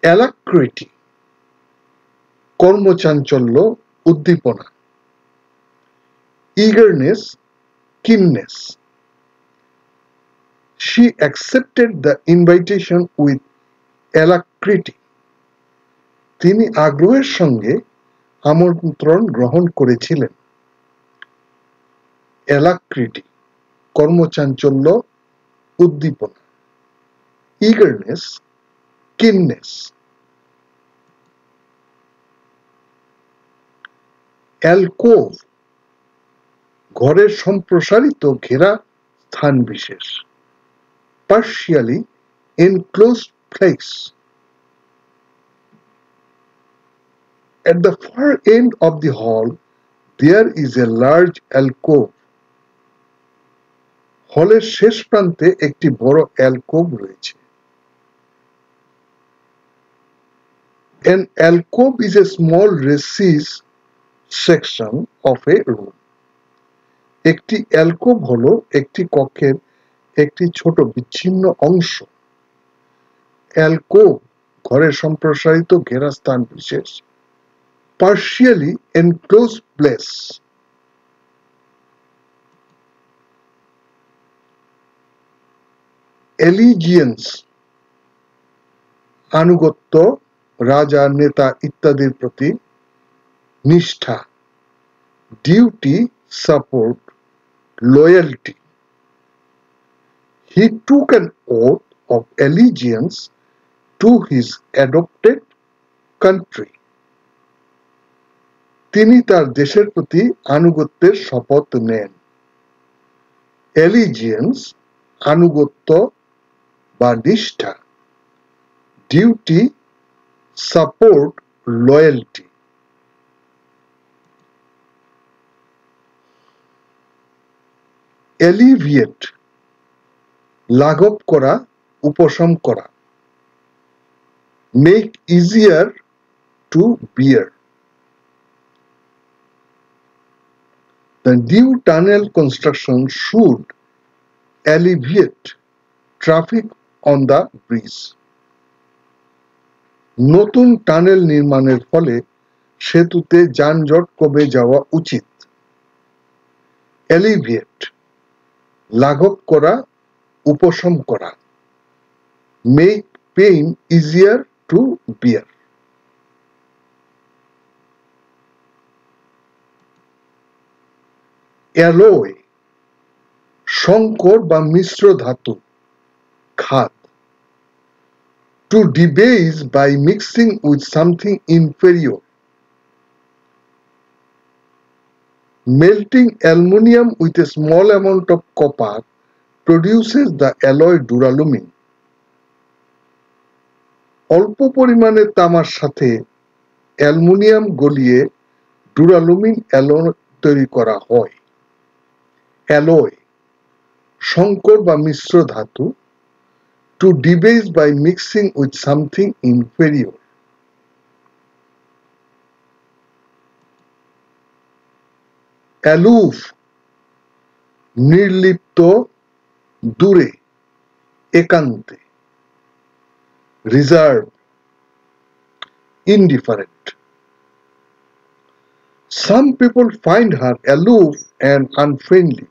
অ্যালাক্রিটি কর্মচাঞ্চল্য, উদ্দীপনা। eagerness, keenness. She accepted the invitation with alacrity. তিনি আগ্রহের সঙ্গে আমন্ত্রণ গ্রহণ করেছিলেন। alacrity কর্মচাঞ্চল্য, উদ্দীপনা। eagerness, keenness. alcove ঘরের সম্প্রসারিত ঘেরা স্থান বিশেষ। partially enclosed place. At the far end of the hall, there is a large alcove. হলের শেষ প্রান্তে একটি বড় অ্যালকোভ রয়েছে। An alcove is a small recessed section of a room. একটি অ্যালকোভ হলো একটি কক্ষের একটি ছোট বিচ্ছিন্ন অংশ। অ্যালকোভ ঘরের সম্প্রসারিত ঘেরা স্থান বিশেষ। partially enclosed place. allegiance আনুগত্য, রাজা, নেতা ইত্যাদির প্রতি নিষ্ঠা। duty, support, loyalty. He took an oath of allegiance to his adopted country. তিনি তার দেশের প্রতি আনুগত্যের শপথ নেন। allegiance আনুগত্য বা নিষ্ঠা। duty, support, loyalty. alleviate লাঘব করা, উপশম করা। make easier to bear. The new tunnel construction should alleviate traffic on the bridge. নতুন টানেল নির্মাণের ফলে সেতুতে যানজট কমে যাওয়া উচিত। alleviate লাঘব করা, উপশম করা। make pain easier to bear. alloy সংকর বা মিশ্র ধাতু, খাদ। to debase by mixing with something inferior. melting aluminium with a small amount of copper produces the alloy duralumin. অল্প পরিমাণে তামার সাথে অ্যালুমিনিয়াম গলিয়ে ডুরালুমিন অ্যালয় তৈরি করা হয়। অ্যালয় সংকর বা মিশ্র ধাতু। to debase by mixing with something inferior. aloof নির্লিপ্ত, দূরে, একান্তে। reserve indifferent. Some people find her aloof and unfriendly.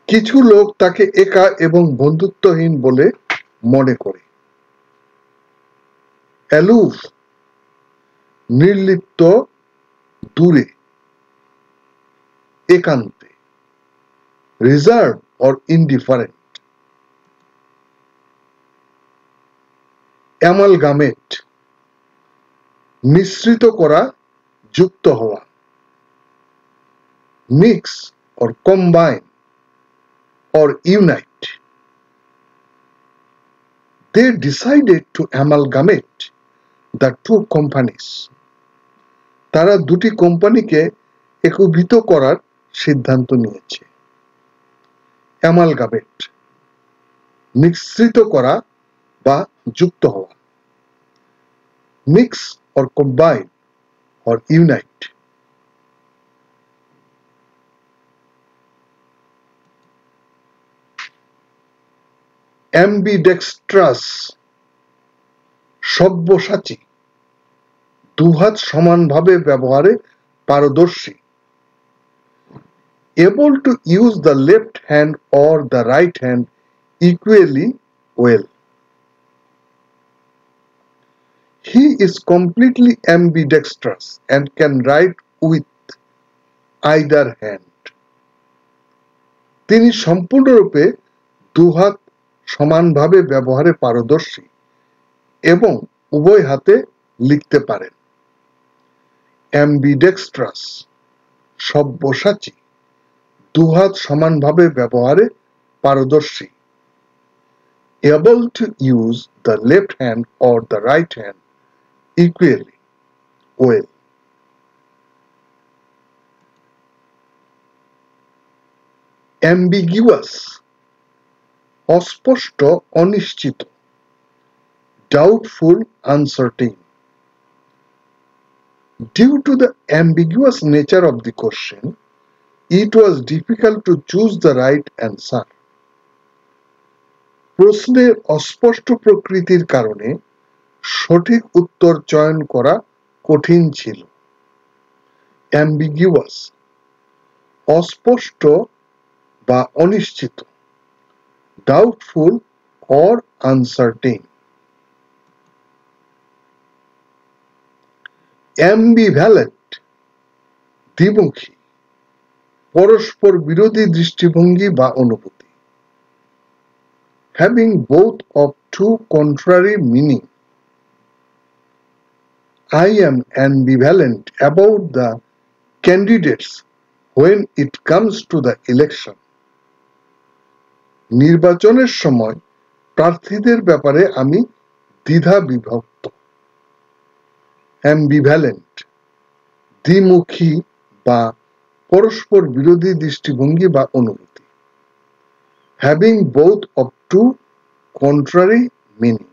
কিছু লোক তাকে একা এবং বন্ধুত্বহীন বলে মনে করে। aloof নির্লিপ্ত, দূরে, একান্তে। reserve or indifferent. amalgamate মিশ্রিত করা, যুক্ত হওয়া। mix or combine or unite. They decided to amalgamate the two companies. তারা দুটি কোম্পানিকে একীভূত করার সিদ্ধান্ত নিয়েছে। amalgamate মিশ্রিত করা বা যুক্ত হওয়া। mix or combine or unite. ambidextrous Sabyasachi, দুহাত সমানভাবে ব্যবহারে পারদর্শী। Able to use the left hand or the right hand equally well. He is completely ambidextrous and can write with either hand. তিনি সম্পূর্ণরূপে দুহাত সমানভাবে ব্যবহারে পারদর্শী এবং উভয় হাতে লিখতে পারেন। ambidextrous, সব্যসাচী, দুহাত সমানভাবে ব্যবহারে পারদর্শী। able to use the left hand or the right hand equally well. ambiguous, অস্পষ্ট, অনিশ্চিত। doubtful, uncertain. Due to the ambiguous nature of the question, it was difficult to choose the right answer. প্রশ্নের অস্পষ্ট প্রকৃতির কারণে সঠিক উত্তর চয়ন করা কঠিন ছিল। ambiguous, অস্পষ্ট বা অনিশ্চিত। doubtful or uncertain. ambivalent, দ্বিমুখী, পরস্পর বিরোধী দৃষ্টিভঙ্গি বা অনুভূতি। having both of two contrary meaning. I am ambivalent about the candidates when it comes to the election. নির্বাচনের সময় প্রার্থীদের ব্যাপারে আমি দ্বিধা বিভক্ত। ambivalent, দ্বিমুখী বা পরস্পর বিরোধী দৃষ্টিভঙ্গি বা অনুভূতি। having both of two contrary meaning.